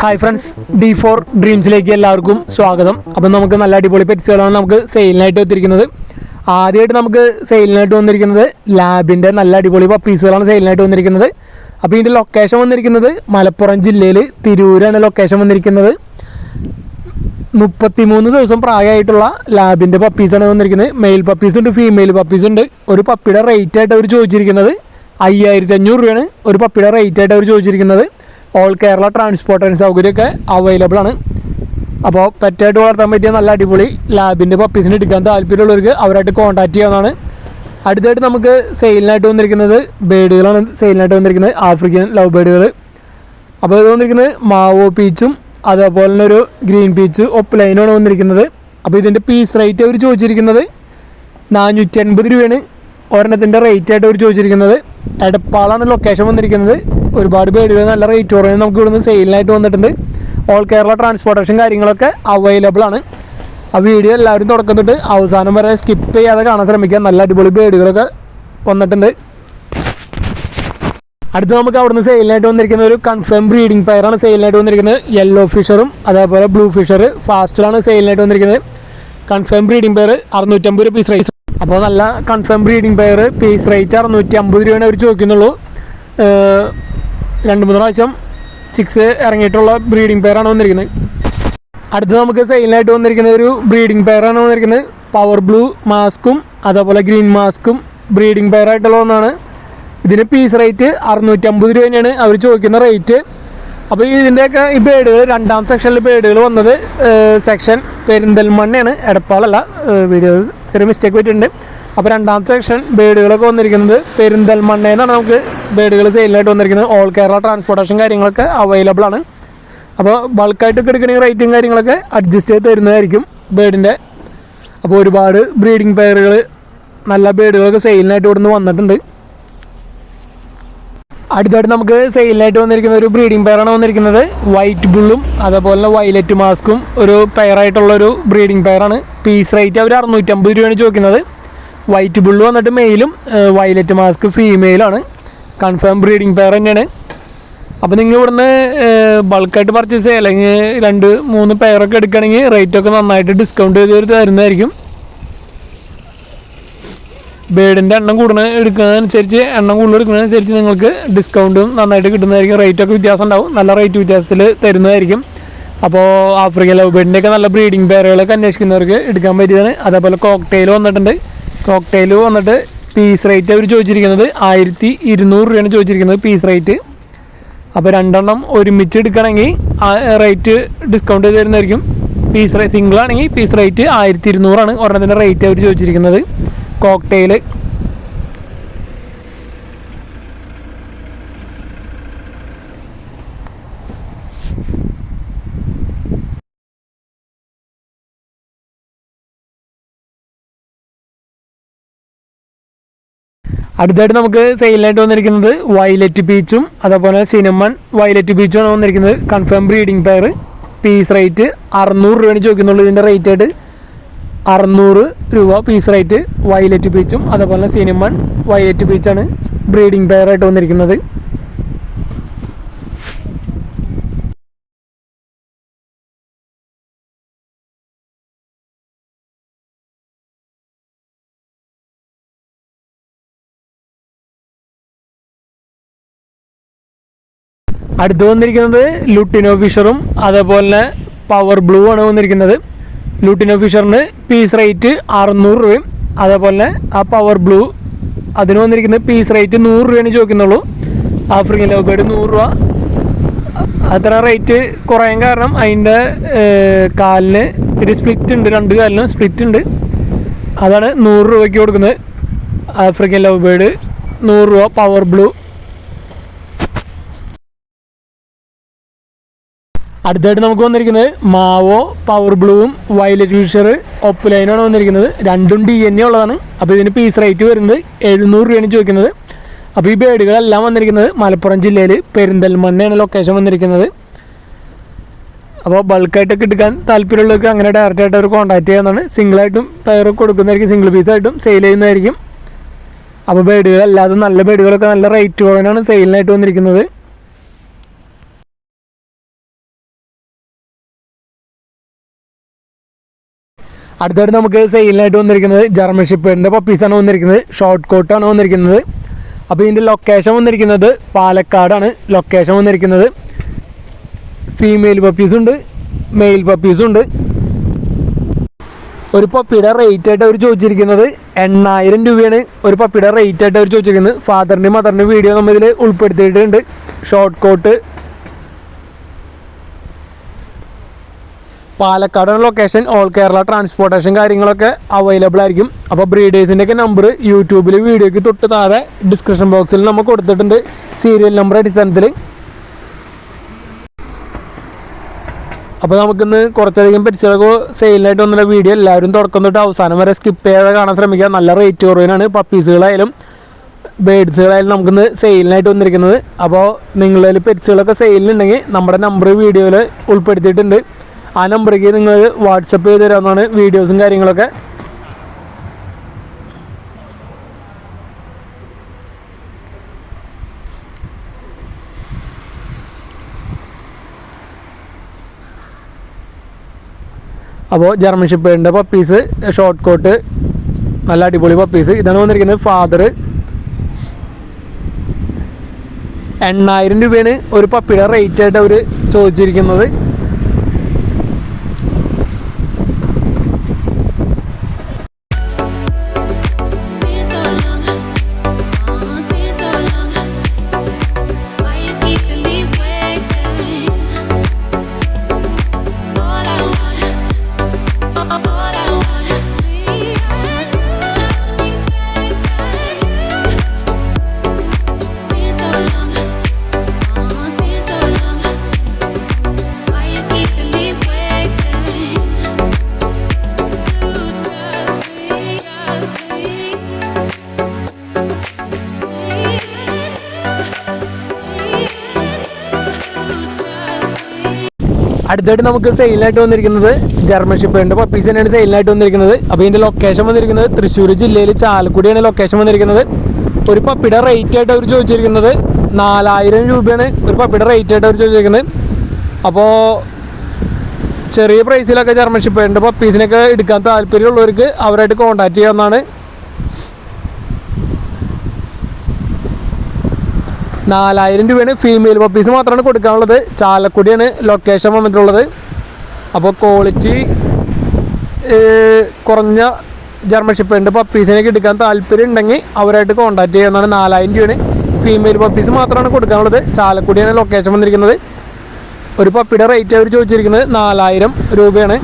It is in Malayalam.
ഹായ് ഫ്രണ്ട്സ്, D4 ഡ്രീംസിലേക്ക് എല്ലാവർക്കും സ്വാഗതം. അപ്പം നമുക്ക് നല്ല അടിപൊളി പെറ്റ്സുകളാണ് നമുക്ക് സെയിലിനായിട്ട് വന്നിരിക്കുന്നത്. ആദ്യമായിട്ട് നമുക്ക് സെയിലിനായിട്ട് വന്നിരിക്കുന്നത് ലാബിൻ്റെ നല്ല അടിപൊളി പപ്പീസുകളാണ് സെയിലിനായിട്ട് വന്നിരിക്കുന്നത്. അപ്പോൾ ഇതിൻ്റെ ലൊക്കേഷൻ വന്നിരിക്കുന്നത് മലപ്പുറം ജില്ലയിൽ തിരൂരാണ് ലൊക്കേഷൻ വന്നിരിക്കുന്നത്. 33 ദിവസം പ്രായമായിട്ടുള്ള ലാബിൻ്റെ പപ്പീസാണ് വന്നിരിക്കുന്നത്. മെയിൽ പപ്പീസുണ്ട്, ഫീമെയിൽ പപ്പീസുണ്ട്. ഒരു പപ്പിയുടെ റേറ്റ് ആയിട്ട് അവർ ചോദിച്ചിരിക്കുന്നത് 5500 രൂപയാണ്. ഒരു പപ്പിയുടെ റേറ്റ് ആയിട്ട് അവർ ചോദിച്ചിരിക്കുന്നത്. ഓൾ കേരള ട്രാൻസ്പോർട്ടേഷൻ സൗകര്യമൊക്കെ അവൈലബിൾ ആണ്. അപ്പോൾ പെറ്റായിട്ട് വളർത്താൻ പറ്റിയ നല്ല അടിപൊളി ലാബിൻ്റെ പപ്പീസിന് എടുക്കാൻ താല്പര്യമുള്ളവർക്ക് അവരായിട്ട് കോൺടാക്ട് ചെയ്യാവുന്നതാണ്. അടുത്തായിട്ട് നമുക്ക് സെയിലിനായിട്ട് വന്നിരിക്കുന്നത് ബേഡുകളാണ് സെയിലിനായിട്ട് വന്നിരിക്കുന്നത്, ആഫ്രിക്കൻ ലവ് ബേഡുകൾ. അപ്പോൾ ഇത് വന്നിരിക്കുന്നത് മാവോ പീച്ചും അതേപോലെ തന്നെ ഒരു ഗ്രീൻ പീച്ച് ഒപ്ലൈനുമാണ് വന്നിരിക്കുന്നത്. അപ്പോൾ ഇതിൻ്റെ പീസ് റേറ്റ് അവർ ചോദിച്ചിരിക്കുന്നത് 450 രൂപയാണ് ഒരെണ്ണത്തിൻ്റെ റേറ്റ് ആയിട്ട് അവർ ചോദിച്ചിരിക്കുന്നത്. എടപ്പാളാണ് ലൊക്കേഷൻ വന്നിരിക്കുന്നത്. ഒരുപാട് ബേഡുകൾ നല്ല റേറ്റ് കുറഞ്ഞ് നമുക്ക് ഇവിടുന്ന് സെയിലിനായിട്ട് വന്നിട്ടുണ്ട്. ഓൾ കേരള ട്രാൻസ്പോർട്ടേഷൻ കാര്യങ്ങളൊക്കെ അവൈലബിൾ ആണ്. ആ വീഡിയോ എല്ലാവരും തുടക്കം തൊട്ട് അവസാനം വരെ സ്കിപ്പ് ചെയ്യാതെ കാണാൻ ശ്രമിക്കുക. നല്ല അടിപൊളി ബേഡുകളൊക്കെ വന്നിട്ടുണ്ട്. അടുത്ത് നമുക്ക് അവിടുന്ന് സെയിലിനായിട്ട് വന്നിരിക്കുന്ന ഒരു കൺഫേം ബ്രീഡിംഗ് പെയറാണ് സെയിലിനായിട്ട് വന്നിരിക്കുന്നത്. യെല്ലോ ഫിഷറും അതേപോലെ ബ്ലൂ ഫിഷർ ഫാസ്റ്റിലാണ് സെയിലിനായിട്ട് വന്നിരിക്കുന്നത്. കൺഫേം ബ്രീഡിംഗ് പെയർ 650 രൂപ പീസ് റേറ്റ്. അപ്പോൾ നല്ല confirm breeding pair piece rate 650 രൂപയാണ് അവർ ചോദിക്കുന്നുള്ളൂ. 2-3 പ്രാവശ്യം ചിക്സ് ഇറങ്ങിയിട്ടുള്ള ബ്രീഡിംഗ് പെയറാണ് വന്നിരിക്കുന്നത്. അടുത്ത് നമുക്ക് സെയിലിനായിട്ട് വന്നിരിക്കുന്ന ഒരു ബ്രീഡിംഗ് പെയറാണ് വന്നിരിക്കുന്നത്. പവർ ബ്ലൂ മാസ്കും അതേപോലെ ഗ്രീൻ മാസ്കും ബ്രീഡിംഗ് പെയറായിട്ടുള്ള ഒന്നാണ്. ഇതിന് പീസ് റേറ്റ് 650 രൂപ തന്നെയാണ് അവർ ചോദിക്കുന്ന റേറ്റ്. അപ്പോൾ ഇതിൻ്റെയൊക്കെ ഈ ബേഡുകൾ രണ്ടാം സെക്ഷനിൽ ബേഡുകൾ വന്നത് സെക്ഷൻ പെരിന്തൽമണ്ണയാണ്, എടപ്പാളല്ല. വീഡിയോ ചെറിയ മിസ്റ്റേക്ക് പറ്റിയിട്ടുണ്ട്. അപ്പോൾ രണ്ടാമത്തെ സെക്ഷൻ ബേഡുകളൊക്കെ വന്നിരിക്കുന്നത് പെരിന്തൽമണ്ണയിൽ നിന്നാണ് നമുക്ക് ബേഡുകൾ സെയിലിനായിട്ട് വന്നിരിക്കുന്നത്. ഓൾ കേരള ട്രാൻസ്പോർട്ടേഷൻ കാര്യങ്ങളൊക്കെ അവൈലബിൾ ആണ്. അപ്പോൾ ബൾക്കായിട്ടൊക്കെ എടുക്കണമെങ്കിൽ റേറ്റും കാര്യങ്ങളൊക്കെ അഡ്ജസ്റ്റ് ചെയ്ത് തരുന്നതായിരിക്കും ബേഡിൻ്റെ. അപ്പോൾ ഒരുപാട് ബ്രീഡിംഗ് പെയറുകൾ നല്ല ബേഡുകളൊക്കെ സെയിലിനായിട്ട് ഇവിടുന്ന് വന്നിട്ടുണ്ട്. അടുത്തായിട്ട് നമുക്ക് സെയിലിനായിട്ട് വന്നിരിക്കുന്ന ഒരു ബ്രീഡിംഗ് പെയറാണ് വന്നിരിക്കുന്നത്. വൈറ്റ് ബുള്ളും അതേപോലെ വയലറ്റ് മാസ്കും ഒരു പെയറായിട്ടുള്ളൊരു ബ്രീഡിംഗ് പെയറാണ്. പീസ് റേറ്റ് അവർ 650 രൂപയാണ് ചോദിക്കുന്നത്. വൈറ്റ് ബുള്ള് വന്നിട്ട് മെയിലും വയലറ്റ് മാസ്ക് ഫീമെയിലാണ്. കൺഫേം ബ്രീഡിംഗ് പെയർ തന്നെയാണ്. അപ്പോൾ നിങ്ങൾ ഇവിടുന്ന് ബൾക്കായിട്ട് പർച്ചേസ് ചെയ്യുക അല്ലെങ്കിൽ 2-3 പെയറൊക്കെ എടുക്കുകയാണെങ്കിൽ റേറ്റൊക്കെ നന്നായിട്ട് ഡിസ്കൗണ്ട് ചെയ്ത് തരുന്നതായിരിക്കും. ബേഡിൻ്റെ എണ്ണം എടുക്കുന്നതനുസരിച്ച് കൂടുതൽ എടുക്കുന്നതനുസരിച്ച് നിങ്ങൾക്ക് ഡിസ്കൗണ്ടും നന്നായിട്ട് കിട്ടുന്നതായിരിക്കും. റേറ്റൊക്കെ വ്യത്യാസം ഉണ്ടാവും, നല്ല റേറ്റ് വ്യത്യാസത്തിൽ തരുന്നതായിരിക്കും. അപ്പോൾ ആഫ്രിക്കൻ ലവ് ബേഡിൻ്റെയൊക്കെ നല്ല ബ്രീഡിംഗ് പെയറുകളൊക്കെ അന്വേഷിക്കുന്നവർക്ക് എടുക്കാൻ പറ്റിയതാണ്. അതേപോലെ കോക്ടെയിൽ വന്നിട്ടുണ്ട്. കോക്ടെയിൽ വന്നിട്ട് പീസ് റേറ്റ് അവർ ചോദിച്ചിരിക്കുന്നത് 1200 രൂപയാണ് ചോദിച്ചിരിക്കുന്നത് പീസ് റേറ്റ്. അപ്പോൾ 2 എണ്ണം ഒരുമിച്ച് എടുക്കണമെങ്കിൽ റേറ്റ് ഡിസ്കൗണ്ട് ചെയ്ത് തരുന്നതായിരിക്കും. സിംഗിൾ ആണെങ്കിൽ പീസ് റേറ്റ് 1200 ഒരെണ്ണത്തിൻ്റെ റേറ്റ് അവർ ചോദിച്ചിരിക്കുന്നത്. കോക്ടെയിൽ അടുത്തായിട്ട് നമുക്ക് സെയിലിനായിട്ട് വന്നിരിക്കുന്നത് വയലറ്റ് പീച്ചും അതേപോലെ സിനമൺ വയലറ്റ് പീച്ചുമാണ് വന്നിരിക്കുന്നത്. Confirm breeding pair. Piece rate 600 രൂപയാണ് ചോദിക്കുന്നുള്ളൂ. ഇതിൻ്റെ റേറ്റ് ആയിട്ട് 600 രൂപ പീസ് റേറ്റ്. വയലറ്റ് പീച്ചും അതേപോലെ സിനമൺ വയലറ്റ് പീച്ചാണ് ബ്രീഡിംഗ് പെയറായിട്ട് വന്നിരിക്കുന്നത്. അടുത്ത് വന്നിരിക്കുന്നത് ലുട്ടിനോ ഫിഷറും അതേപോലെ പവർ ബ്ലൂ ആണ് വന്നിരിക്കുന്നത്. ലുട്ടിനോ ഫിഷറിന് പീസ് റേറ്റ് 600 രൂപയും അതേപോലെ ആ പവർ ബ്ലൂ അതിന് വന്നിരിക്കുന്നത് പീസ് റേറ്റ് 100 രൂപയാണ് ചോദിക്കുന്നുള്ളൂ. ആഫ്രിക്കൻ ലവ് ബേർഡ് 100 രൂപ. അത്ര റേറ്റ് കുറയാൻ കാരണം അതിൻ്റെ കാലിന് ഒരു സ്പ്ലിറ്റ് ഉണ്ട്, 2 കാലിനും സ്പ്ലിറ്റ് ഉണ്ട്. അതാണ് 100 രൂപയ്ക്ക് കൊടുക്കുന്നത്. ആഫ്രിക്കൻ ലവ് ബേർഡ് 100 രൂപ പവർ ബ്ലൂ. അടുത്തായിട്ട് നമുക്ക് വന്നിരിക്കുന്നത് മാവോ പവർ ബ്ലൂവും വയലറ്റ് ഫിഷർ ഒപ്ലൈനാണ് വന്നിരിക്കുന്നത്. രണ്ടും DNA ഉള്ളതാണ്. അപ്പോൾ ഇതിന് പീസ് റേറ്റ് വരുന്നത് 700 രൂപയാണ് ചോദിക്കുന്നത്. അപ്പോൾ ഈ ബേഡുകളെല്ലാം വന്നിരിക്കുന്നത് മലപ്പുറം ജില്ലയിൽ പെരിന്തൽമണ്ണയാണ് ലൊക്കേഷൻ വന്നിരിക്കുന്നത്. അപ്പോൾ ബൾക്കായിട്ടൊക്കെ എടുക്കാൻ താല്പര്യമുള്ളവർക്ക് അങ്ങനെ ഡയറക്റ്റായിട്ട് അവർ കോൺടാക്ട് ചെയ്യാവുന്നതാണ്. സിംഗിളായിട്ടും പെയർ കൊടുക്കുന്നതായിരിക്കും, സിംഗിൾ പീസായിട്ടും സെയിൽ ചെയ്യുന്നതായിരിക്കും. അപ്പോൾ ബേഡുകളല്ലാതെ നല്ല ബേഡുകളൊക്കെ നല്ല റേറ്റ് കുറവാണ് സെയിലിനായിട്ട് വന്നിരിക്കുന്നത്. അടുത്തായിട്ട് നമുക്ക് സെയിലിനായിട്ട് വന്നിരിക്കുന്നത് ജർമ്മൻ ഷെപ്പേർഡിൻ്റെ പപ്പീസാണ് വന്നിരിക്കുന്നത്. ഷോർട്ട് കോട്ടാണ് വന്നിരിക്കുന്നത്. അപ്പോൾ ഇതിൻ്റെ ലൊക്കേഷൻ വന്നിരിക്കുന്നത് പാലക്കാടാണ് ലൊക്കേഷൻ വന്നിരിക്കുന്നത്. ഫീമെയിൽ പപ്പീസുണ്ട്, മെയിൽ പപ്പീസുണ്ട്. ഒരു പപ്പിയുടെ റേറ്റ് ആയിട്ട് അവർ ചോദിച്ചിരിക്കുന്നത് 8,000 രൂപയാണ്. ഒരു പപ്പിയുടെ റേറ്റ് ആയിട്ട് അവർ ചോദിച്ചിരിക്കുന്നത്. ഫാദറിൻ്റെയും മദറിൻ്റെയും വീഡിയോ നമ്മൾ ഇതിൽ ഉൾപ്പെടുത്തിയിട്ടുണ്ട്. ഷോർട്ട് കോട്ട് പാലക്കാടാണ് ലൊക്കേഷൻ. ഓൾ കേരള ട്രാൻസ്പോർട്ടേഷൻ കാര്യങ്ങളൊക്കെ അവൈലബിൾ ആയിരിക്കും. അപ്പോൾ ബ്രീഡേഴ്സിൻ്റെയൊക്കെ നമ്പർ യൂട്യൂബിൽ വീഡിയോയ്ക്ക് തൊട്ട് താഴെ ഡിസ്ക്രിപ്ഷൻ ബോക്സിൽ നമ്മൾ കൊടുത്തിട്ടുണ്ട് സീരിയൽ നമ്പർ അടിസ്ഥാനത്തിൽ. അപ്പോൾ നമുക്കിന്ന് കുറച്ചധികം പെറ്റ്സുകളൊക്കെ സെയിലിനായിട്ട് വന്നിട്ട് വീഡിയോ എല്ലാവരും തുടക്കം തൊട്ട് അവസാനം വരെ സ്കിപ്പ് ചെയ്യാതെ കാണാൻ ശ്രമിക്കുക. നല്ല റേറ്റ് കുറവിനാണ് പപ്പീസുകളായാലും ബേഡ്സുകളായാലും നമുക്കിന്ന് സെയിലിനായിട്ട് വന്നിരിക്കുന്നത്. അപ്പോൾ നിങ്ങളുടെ പെറ്റ്സുകളൊക്കെ സെയിലിനുണ്ടെങ്കിൽ നമ്മുടെ നമ്പർ വീഡിയോയിൽ ഉൾപ്പെടുത്തിയിട്ടുണ്ട്. ആ നമ്പറേക്ക് നിങ്ങൾ വാട്സപ്പ് ചെയ്ത് തരാവുന്നതാണ് വീഡിയോസും കാര്യങ്ങളൊക്കെ. അപ്പോൾ ജർമ്മൻ ഷെപ്പേർഡിൻ്റെ പപ്പീസ് ഷോർട്ട് കോട്ട് നല്ല അടിപൊളി പപ്പീസ്. ഇതാണ് വന്നിരിക്കുന്നത്. ഫാദർ 8,000 രൂപയാണ് ഒരു പപ്പിയുടെ റേറ്റ് ആയിട്ട് അവർ ചോദിച്ചിരിക്കുന്നത്. അടുത്തായിട്ട് നമുക്ക് സെയിലിനായിട്ട് വന്നിരിക്കുന്നത് ജർമ്മൻ ഷെപ്പേർഡിൻ്റെ പപ്പീസ് തന്നെയാണ് സെയിലിനായിട്ട് വന്നിരിക്കുന്നത്. അപ്പോൾ ഇതിൻ്റെ ലൊക്കേഷൻ വന്നിരിക്കുന്നത് തൃശ്ശൂർ ജില്ലയിൽ ചാലക്കുടിയാണ് ലൊക്കേഷൻ വന്നിരിക്കുന്നത്. ഒരു പപ്പിയുടെ റേറ്റ് ആയിട്ട് അവർ ചോദിച്ചിരിക്കുന്നത് 4,000 രൂപയാണ് ഒരു പപ്പിയുടെ റേറ്റ് ആയിട്ട് അവർ ചോദിച്ചിരിക്കുന്നത്. അപ്പോൾ ചെറിയ പ്രൈസിലൊക്കെ ജർമ്മൻ ഷെപ്പേർഡിൻ്റെ പപ്പീസിനൊക്കെ എടുക്കാൻ താല്പര്യമുള്ളവർക്ക് അവരായിട്ട് കോൺടാക്ട് ചെയ്യാവുന്നതാണ്. 4,000 രൂപയാണ്. ഫീമെയിൽ പപ്പീസ് മാത്രമാണ് കൊടുക്കാനുള്ളത്. ചാലക്കുടിയാണ് ലൊക്കേഷൻ വന്നിട്ടുള്ളത്. അപ്പോൾ ക്വാളിറ്റി കുറഞ്ഞ ജർമ്മൻ ഷെപ്പേർഡിൻ്റെ പപ്പീസിനൊക്കെ എടുക്കാൻ താല്പര്യം ഉണ്ടെങ്കിൽ അവരായിട്ട് കോൺടാക്ട് ചെയ്യുന്നതാണ്. 4,000 രൂപയാണ്. ഫീമെയിൽ പപ്പീസ് മാത്രമാണ് കൊടുക്കാനുള്ളത്. ചാലക്കുടിയാണ് ലൊക്കേഷൻ വന്നിരിക്കുന്നത്. ഒരു പപ്പിയുടെ റേറ്റ് അവർ ചോദിച്ചിരിക്കുന്നത് 4,000 രൂപയാണ്.